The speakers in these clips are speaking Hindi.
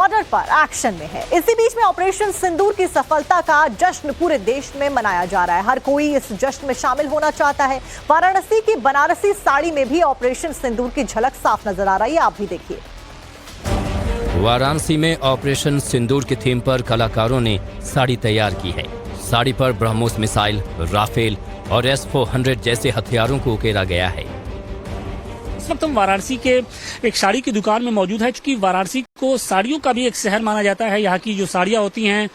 बॉर्डर पर एक्शन में है। इसी बीच में ऑपरेशन सिंदूर की सफलता का जश्न पूरे देश में मनाया जा रहा है। हर कोई इस जश्न में शामिल होना चाहता है। वाराणसी की बनारसी साड़ी में भी ऑपरेशन सिंदूर की झलक साफ नजर आ रही है, आप भी देखिए। वाराणसी में ऑपरेशन सिंदूर की थीम पर कलाकारों ने साड़ी तैयार की है। साड़ी पर ब्रह्मोस मिसाइल, राफेल और S-400 जैसे हथियारों को उकेरा गया है। इस वक्त हम वाराणसी के एक साड़ी की दुकान में मौजूद है। चूंकि वाराणसी को साड़ियों का भी एक शहर माना जाता है, यहाँ की जो साड़ियाँ होती हैं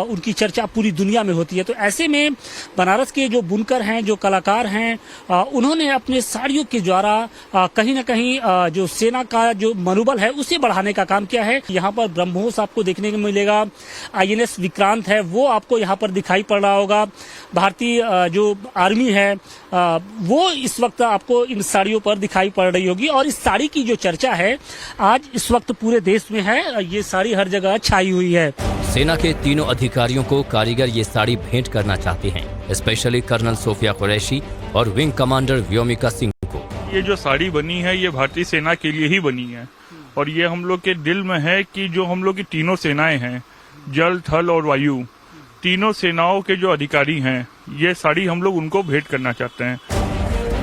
उनकी चर्चा पूरी दुनिया में होती है। तो ऐसे में बनारस के जो बुनकर हैं, जो कलाकार हैं, उन्होंने अपने साड़ियों के द्वारा कहीं ना कहीं जो सेना का जो मनोबल है उसे बढ़ाने का काम किया है। यहाँ पर ब्रह्मोस आपको देखने को मिलेगा, INS विक्रांत है वो आपको यहाँ पर दिखाई पड़ रहा होगा। भारतीय जो आर्मी है वो इस वक्त आपको इन साड़ियों पर दिखाई पड़ रही होगी। और इस साड़ी की जो चर्चा है आज इस वक्त पूरे देश में है, ये साड़ी हर जगह छाई हुई है। सेना के तीनों अधिकारियों को कारीगर ये साड़ी भेंट करना चाहते हैं, स्पेशली कर्नल सोफिया कुरैशी और विंग कमांडर व्योमिका सिंह को। ये जो साड़ी बनी है ये भारतीय सेना के लिए ही बनी है और ये हम लोग के दिल में है कि जो हम लोग की तीनों सेनाएं हैं, जल, थल और वायु, तीनों सेनाओं के जो अधिकारी हैं, ये साड़ी हम लोग उनको भेंट करना चाहते हैं।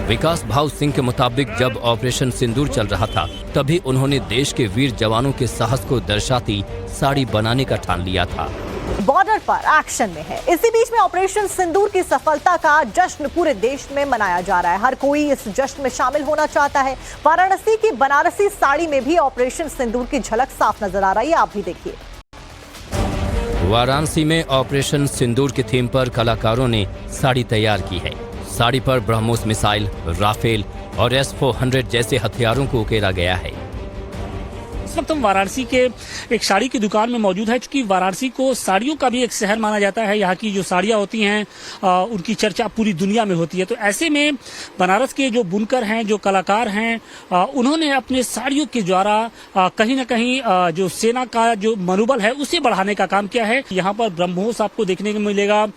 विकास भाव सिंह के मुताबिक जब ऑपरेशन सिंदूर चल रहा था तभी उन्होंने देश के वीर जवानों के साहस को दर्शाती साड़ी बनाने का ठान लिया था। बॉर्डर पर एक्शन में है। इसी बीच में ऑपरेशन सिंदूर की सफलता का जश्न पूरे देश में मनाया जा रहा है। हर कोई इस जश्न में शामिल होना चाहता है। वाराणसी की बनारसी साड़ी में भी ऑपरेशन सिंदूर की झलक साफ नजर आ रही है, आप भी देखिए। वाराणसी में ऑपरेशन सिंदूर की थीम पर कलाकारों ने साड़ी तैयार की है। साड़ी पर ब्रह्मोस मिसाइल, राफेल और S-400 जैसे हथियारों को उकेरा गया है। इस वक्त हम वाराणसी के एक साड़ी की दुकान में मौजूद है। चूंकि वाराणसी को साड़ियों का भी एक शहर माना जाता है, यहाँ की जो साड़ियाँ होती हैं उनकी चर्चा पूरी दुनिया में होती है। तो ऐसे में बनारस के जो बुनकर हैं, जो कलाकार हैं, उन्होंने अपने साड़ियों के द्वारा कहीं ना कहीं जो सेना का जो मनोबल है उसे बढ़ाने का काम किया है। यहाँ पर ब्रह्मोस आपको देखने को मिलेगा,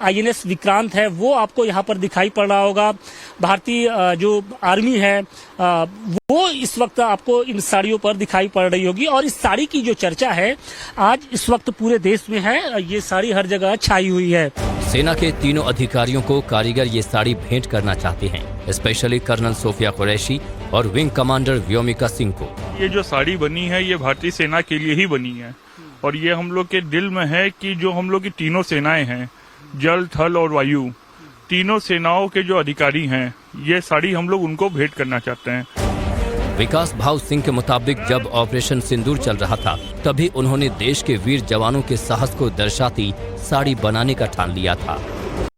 INS विक्रांत है वो आपको यहाँ पर दिखाई पड़ रहा होगा। भारतीय जो आर्मी है वो इस वक्त आपको इन साड़ियों पर दिखाई पड़ रही होगी। और इस साड़ी की जो चर्चा है आज इस वक्त पूरे देश में है, ये साड़ी हर जगह छाई हुई है। सेना के तीनों अधिकारियों को कारीगर ये साड़ी भेंट करना चाहते हैं, स्पेशली कर्नल सोफिया कुरैशी और विंग कमांडर व्योमिका सिंह को। ये जो साड़ी बनी है ये भारतीय सेना के लिए ही बनी है और ये हम लोग के दिल में है कि जो हम लोग की तीनों सेनाएं हैं, जल, थल और वायु, तीनों सेनाओं के जो अधिकारी हैं, ये साड़ी हम लोग उनको भेंट करना चाहते हैं। विकास भाव सिंह के मुताबिक जब ऑपरेशन सिंदूर चल रहा था तभी उन्होंने देश के वीर जवानों के साहस को दर्शाती साड़ी बनाने का ठान लिया था।